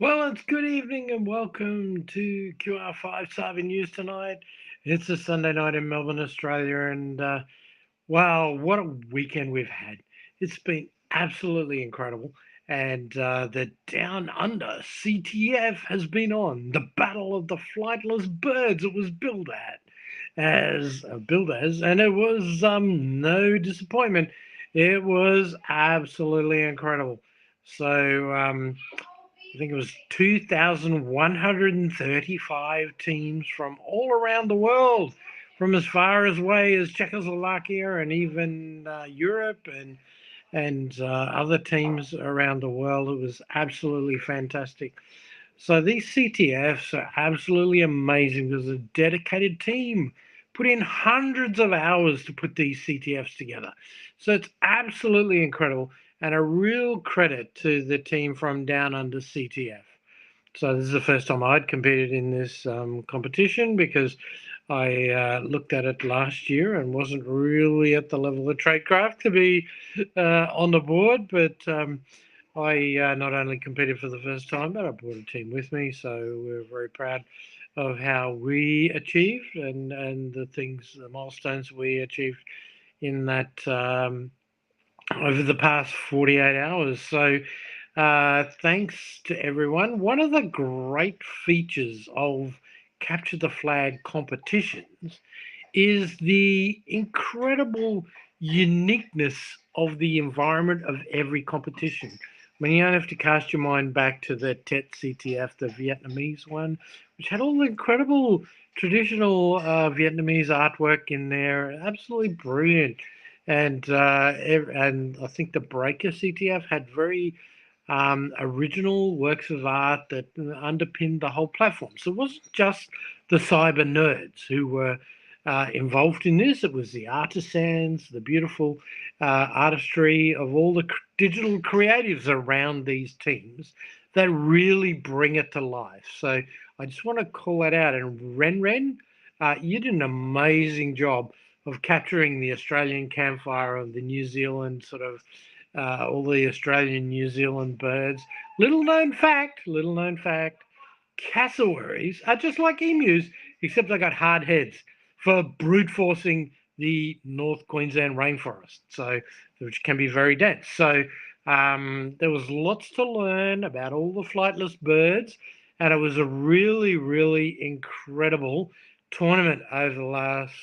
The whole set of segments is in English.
Well, it's good evening and welcome to QR5 Cyber News tonight. It's a Sunday night in Melbourne, Australia, and wow, what a weekend we've had. It's been absolutely incredible. And the Down Under CTF has been on. The Battle of the Flightless Birds it was billed as, and it was no disappointment. It was absolutely incredible. So I think it was 2,135 teams from all around the world, from as far away as Czechoslovakia and even Europe and other teams around the world. It was absolutely fantastic. So these CTFs are absolutely amazing. There's a dedicated team put in hundreds of hours to put these CTFs together. So it's absolutely incredible and a real credit to the team from Down Under CTF. So this is the first time I'd competed in this competition because I looked at it last year and wasn't really at the level of tradecraft to be on the board. But I not only competed for the first time, but I brought a team with me. So we're very proud of how we achieved and the milestones we achieved in that over the past 48 hours. So thanks to everyone. One of the great features of Capture the Flag competitions is the incredible uniqueness of the environment of every competition. I mean, you don't have to cast your mind back to the Tet CTF, the Vietnamese one, which had all the incredible traditional Vietnamese artwork in there. Absolutely brilliant. And I think the Breaker CTF had very original works of art that underpinned the whole platform. So it wasn't just the cyber nerds who were involved in this. It was the artisans, the beautiful artistry of all the digital creatives around these teams that really bring it to life. So I just want to call that out. And Ren, you did an amazing job of capturing the Australian campfire and the New Zealand sort of all the Australian New Zealand birds. Little known fact, cassowaries are just like emus, except they got hard heads for brute forcing the North Queensland rainforest, so which can be very dense. So there was lots to learn about all the flightless birds, and it was a really, really incredible tournament over the last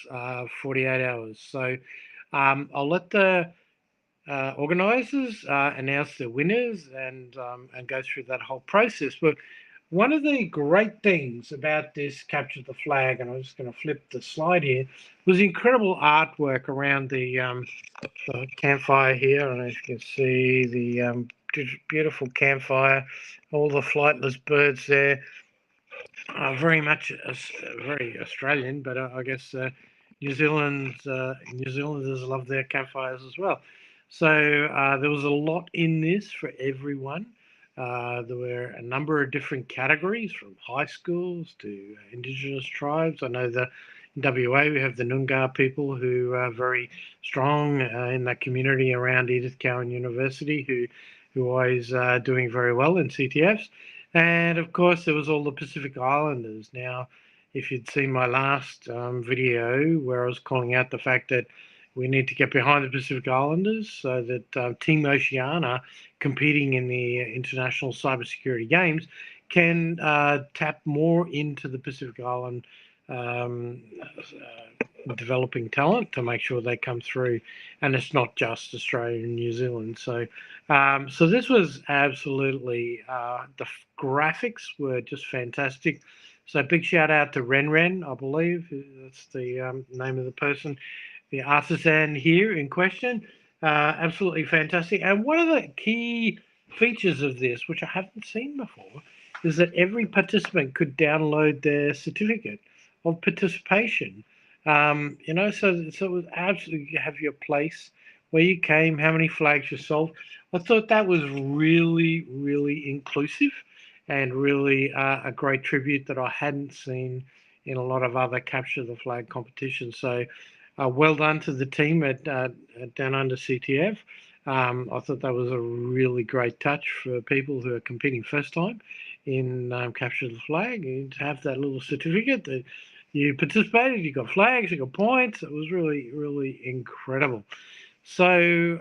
48 hours. So I'll let the organisers announce the winners and go through that whole process. But one of the great things about this Capture the Flag, and I'm just going to flip the slide here, was incredible artwork around the campfire here. I don't know if you can see the beautiful campfire, all the flightless birds there. Very much very Australian, but I guess New Zealanders love their campfires as well. So there was a lot in this for everyone. There were a number of different categories, from high schools to Indigenous tribes. I know that in WA we have the Noongar people who are very strong in that community around Edith Cowan University, who are always doing very well in CTFs. And of course, there was all the Pacific Islanders. Now, if you'd seen my last video where I was calling out the fact that we need to get behind the Pacific Islanders so that Team Oceania, competing in the international cybersecurity games, can tap more into the Pacific Island um, developing talent to make sure they come through, and it's not just Australia and New Zealand. So, so this was absolutely the graphics were just fantastic. So big shout out to Ren, I believe that's the name of the person, the artisan here in question. Absolutely fantastic. And one of the key features of this, which I haven't seen before, is that every participant could download their certificate of participation. So it was absolutely, you have your place, where you came, how many flags you sold. I thought that was really, really inclusive and really a great tribute that I hadn't seen in a lot of other Capture the Flag competitions. So well done to the team at Down Under CTF. I thought that was a really great touch for people who are competing first time in Capture the Flag. You'd have that little certificate that you participated, you got flags, you got points. It was really, really incredible. So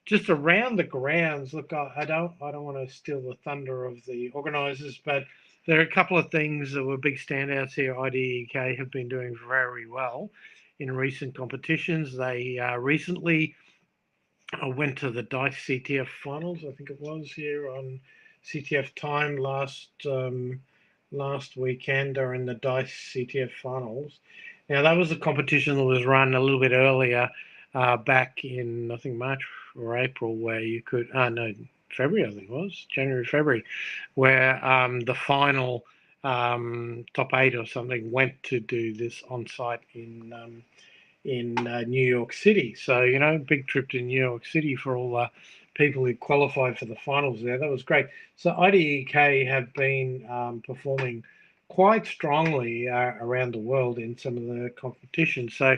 just around the grounds, look, I don't want to steal the thunder of the organisers, but there are a couple of things that were big standouts here. IDEK have been doing very well in recent competitions. They recently went to the DICE CTF finals, I think it was, here on CTF time last weekend, or in the DICE CTF finals. Now, that was a competition that was run a little bit earlier, back in, I think, March or April, where you could, no, February, I think it was, January, February, where the final top 8 or something went to do this on site in New York City. So, big trip to New York City for all the people who qualified for the finals there. That was great. So IDEK have been performing quite strongly around the world in some of the competitions. So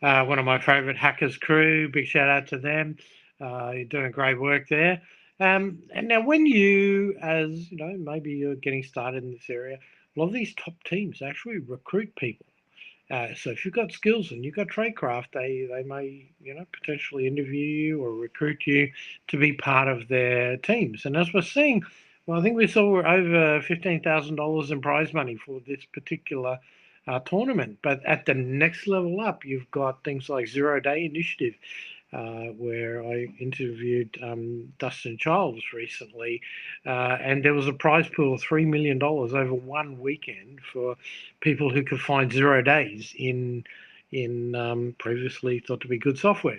one of my favorite Hackers crew, big shout out to them. You're doing great work there. And now when you, as maybe you're getting started in this area, a lot of these top teams actually recruit people. So if you've got skills and you've got tradecraft, they may potentially interview you or recruit you to be part of their teams. And as we're seeing, well, I think we saw over $15,000 in prize money for this particular tournament. But at the next level up, you've got things like 0-Day Initiative, where I interviewed Dustin Childs recently, and there was a prize pool of $3 million over one weekend for people who could find 0 days in previously thought to be good software,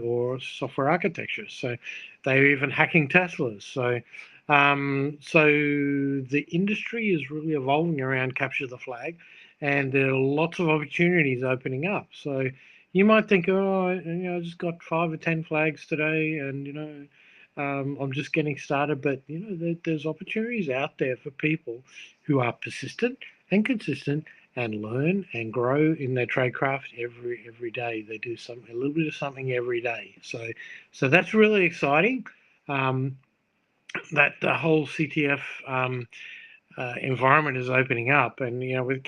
or software architecture. So they were even hacking Teslas. So the industry is really evolving around Capture the Flag, and there are lots of opportunities opening up. So you might think, oh, I just got 5 or 10 flags today, and I'm just getting started. But there's opportunities out there for people who are persistent and consistent and learn and grow in their tradecraft every day. They do a little bit of something every day. So that's really exciting. That the whole CTF environment is opening up, and with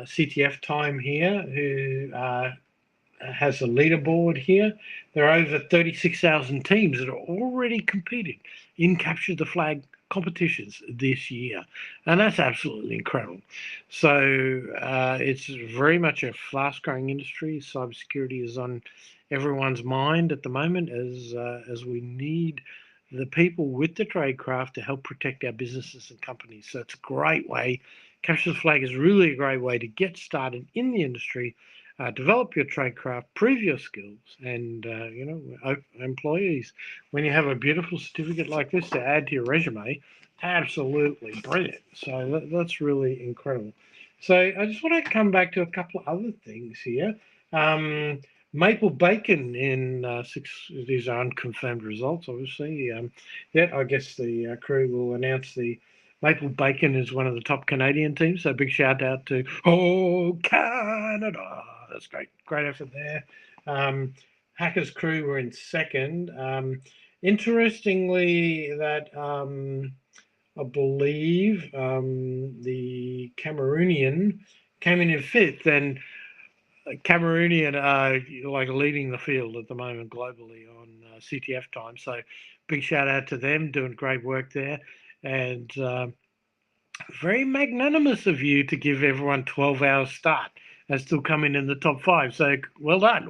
CTF time here, who has a leaderboard here. There are over 36,000 teams that are already competing in Capture the Flag competitions this year, and that's absolutely incredible. So it's very much a fast-growing industry. Cybersecurity is on everyone's mind at the moment, as we need the people with the tradecraft to help protect our businesses and companies. So it's a great way. Capture the Flag is really a great way to get started in the industry, develop your tradecraft, prove your skills, and employees, when you have a beautiful certificate like this to add to your resume, absolutely brilliant. So that's really incredible. So I just want to come back to a couple of other things here. Maple Bacon in 6, these are unconfirmed results, obviously. I guess the crew will announce the Maple Bacon is one of the top Canadian teams, so big shout out to Canada. That's great effort there. Hackers crew were in second. Interestingly, that I believe the Cameroonian came in fifth, and Cameroonian are like leading the field at the moment globally on CTF time. So big shout out to them, doing great work there. And very magnanimous of you to give everyone 12 hours start and still coming in the top 5. So well done.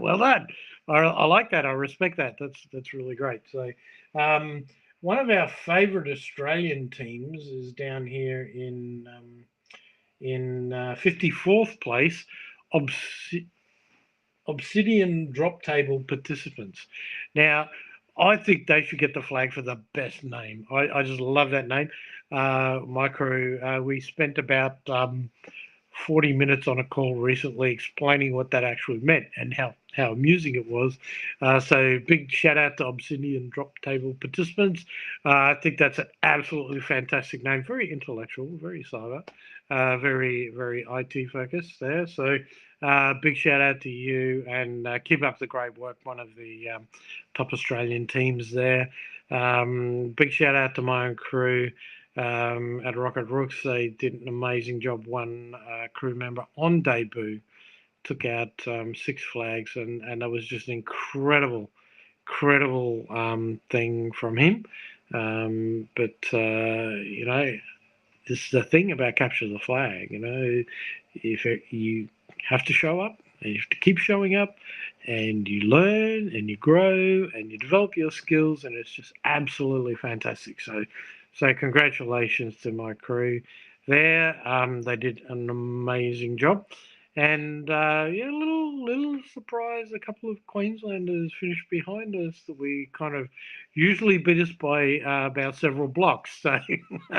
I like that. I respect that. That's really great. So one of our favorite Australian teams is down here in 54th place, Obsidian Drop Table Participants. Now, I think they should get the flag for the best name. I just love that name. My crew, we spent about 40 minutes on a call recently explaining what that actually meant and how amusing it was. So big shout out to Obsidian Drop Table Participants. I think that's an absolutely fantastic name. Very intellectual, very cyber, very IT focused there. So big shout out to you, and keep up the great work. One of the top Australian teams there. Big shout out to my own crew at Rocket Rooks. They did an amazing job. One crew member on debut took out 6 flags, and that was just an incredible thing from him. But you know, this is the thing about capture the flag. You know, if you have to show up, and you have to keep showing up, and you learn and you grow and you develop your skills, and it's just absolutely fantastic. So congratulations to my crew there. They did an amazing job. And yeah, little surprise. A couple of Queenslanders finished behind us that we kind of usually beat us by about several blocks. So, so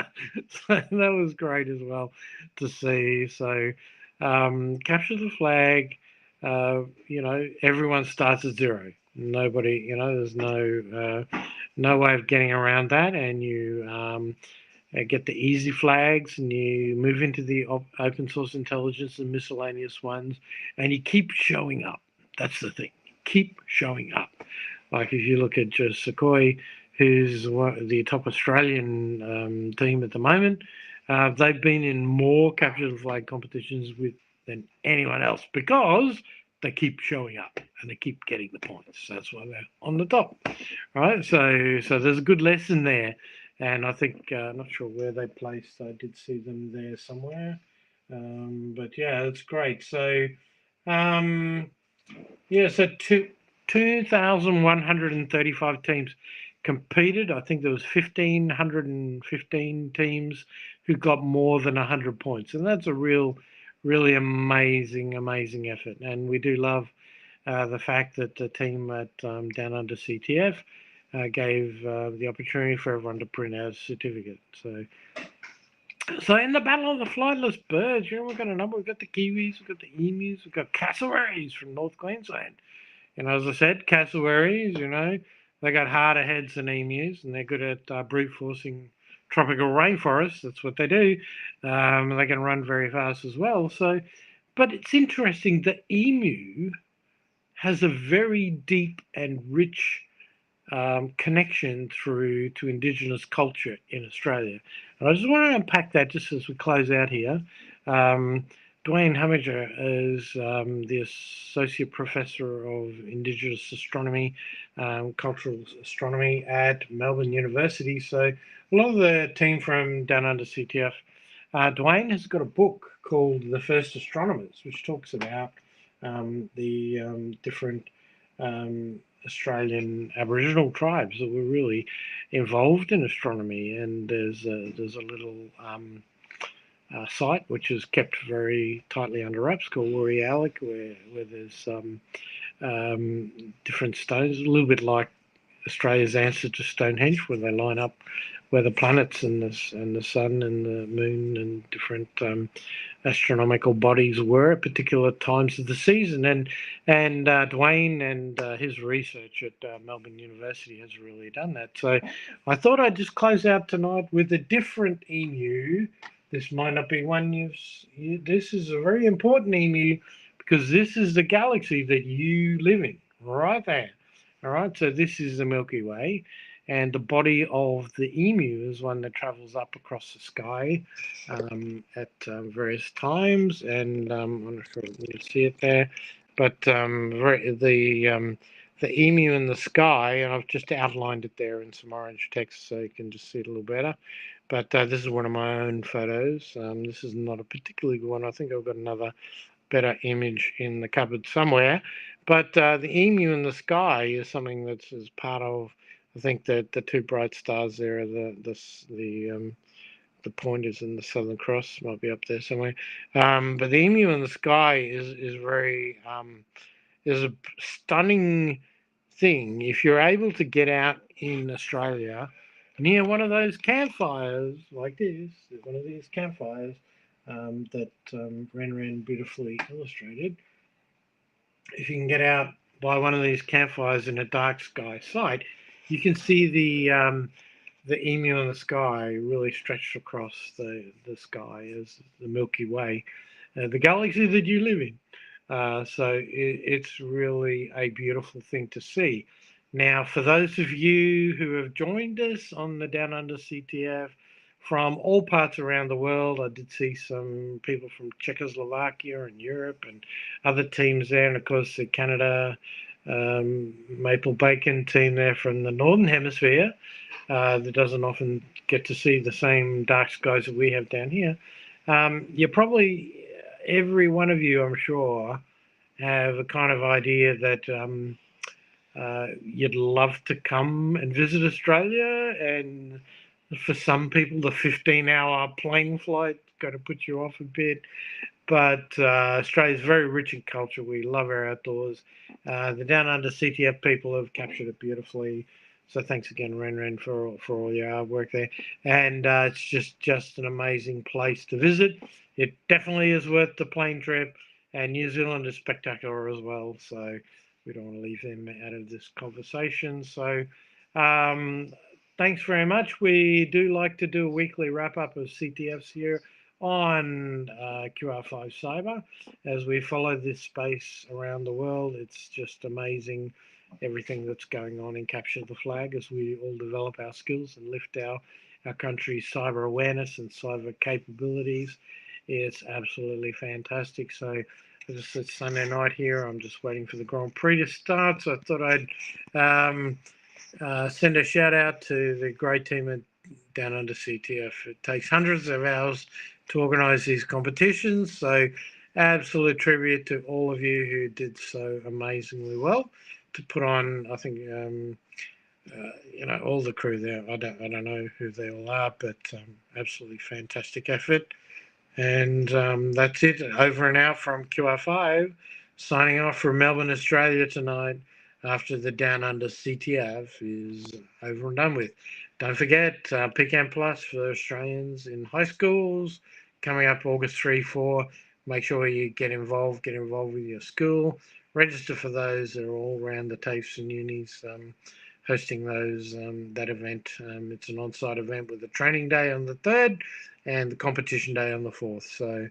that was great as well to see. So capture the flag. You know, everyone starts at zero. Nobody, you know, there's no way of getting around that, and you get the easy flags, and you move into the open source intelligence and miscellaneous ones, and you keep showing up. That's the thing. Keep showing up. Like if you look at just Sequoia, who's the top Australian team at the moment, they've been in more capture the flag competitions than anyone else because they keep showing up and they keep getting the points. That's why they're on the top, right? So there's a good lesson there, and I think not sure where they placed. I did see them there somewhere, but yeah, it's great. So um, yeah, so 2,135 teams competed. I think there was 1,515 teams who got more than 100 points, and that's a really amazing effort. And we do love the fact that the team at Down Under CTF gave the opportunity for everyone to print out a certificate. So in the battle of the flightless birds, you know, we've got a number. We've got the kiwis, we've got the emus, we've got cassowaries from North Queensland. And as I said, cassowaries, you know, they got harder heads than emus, and they're good at brute forcing tropical rainforests. That's what they do. They can run very fast as well. So, but it's interesting. The emu has a very deep and rich connection through to Indigenous culture in Australia. And I just want to unpack that just as we close out here. Dwayne Humminger is the Associate Professor of Indigenous Astronomy, Cultural Astronomy at Melbourne University. So a lot of the team from Down Under CTF, Dwayne has got a book called The First Astronomers, which talks about the different Australian Aboriginal tribes that were really involved in astronomy. And there's a little site which is kept very tightly under wraps called Wooriallic, where there's different stones, a little bit like Australia's answer to Stonehenge, where they line up where the planets and the sun and the moon and different astronomical bodies were at particular times of the season. And Dwayne and his research at Melbourne University has really done that. So I thought I'd just close out tonight with a different emu. This might not be one this is a very important emu because this is the galaxy that you live in, right there. All right, so this is the Milky Way, and the body of the emu is one that travels up across the sky at various times, and I'm not sure if you can see it there, but the emu in the sky, and I've just outlined it there in some orange text so you can just see it a little better. But this is one of my own photos. This is not a particularly good one. I think I've got another better image in the cupboard somewhere. But the emu in the sky is something that's as part of, I think that the two bright stars there are the pointers in the Southern Cross, might be up there somewhere. But the emu in the sky is very is a stunning thing. If you're able to get out in Australia near one of those campfires like this, one of these campfires that Ren beautifully illustrated, if you can get out by one of these campfires in a dark sky site, you can see the emu in the sky really stretched across the sky as the Milky Way, the galaxy that you live in. So it's really a beautiful thing to see. Now, for those of you who have joined us on the Down Under CTF from all parts around the world, I did see some people from Czechoslovakia and Europe and other teams there, and of course the Canada Maple Bacon team there from the Northern Hemisphere that doesn't often get to see the same dark skies that we have down here. You're probably, every one of you, I'm sure, have a kind of idea that you'd love to come and visit Australia. And for some people, the 15-hour plane flight got to put you off a bit. But Australia is very rich in culture. We love our outdoors. The Down Under CTF people have captured it beautifully. So thanks again, Ren, for all your hard work there. And it's just an amazing place to visit. It definitely is worth the plane trip. And New Zealand is spectacular as well. So we don't want to leave them out of this conversation. So um, thanks very much. We do like to do a weekly wrap up of CTFs here on QR5 Cyber as we follow this space around the world. It's just amazing everything that's going on in Capture the Flag as we all develop our skills and lift our country's cyber awareness and cyber capabilities. It's absolutely fantastic. So it's Sunday night here. I'm just waiting for the Grand Prix to start. So I thought I'd send a shout out to the great team at Down Under CTF. It takes hundreds of hours to organise these competitions. So absolute tribute to all of you who did so amazingly well to put on. I think all the crew there. I don't know who they all are, but absolutely fantastic effort. And that's it. Over and out from QR5. Signing off from Melbourne, Australia tonight after the Down Under CTF is over and done with. Don't forget, PCAM Plus for Australians in high schools coming up August 3, 4. Make sure you get involved with your school. Register for those. They're all around the TAFEs and unis hosting that event. It's an on-site event with a training day on the 3rd and the competition day on the 4th. So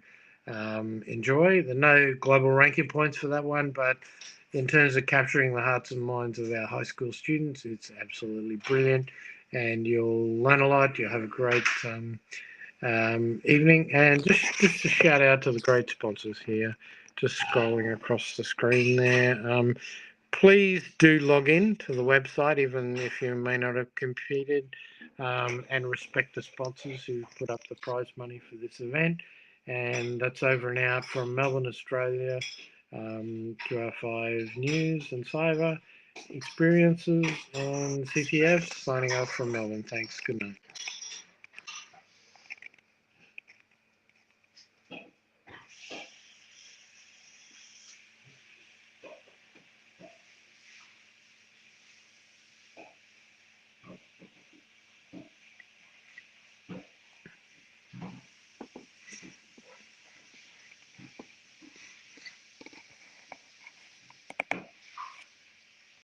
enjoy. There are no global ranking points for that one, but in terms of capturing the hearts and minds of our high school students, it's absolutely brilliant. And you'll learn a lot. You'll have a great evening. And just a shout out to the great sponsors here. Just scrolling across the screen there. Please do log in to the website, even if you may not have competed, and respect the sponsors who put up the prize money for this event. And that's over and out from Melbourne, Australia, QR5 News and Cyber Experiences and CTFs signing off from Melbourne. Thanks. Good night.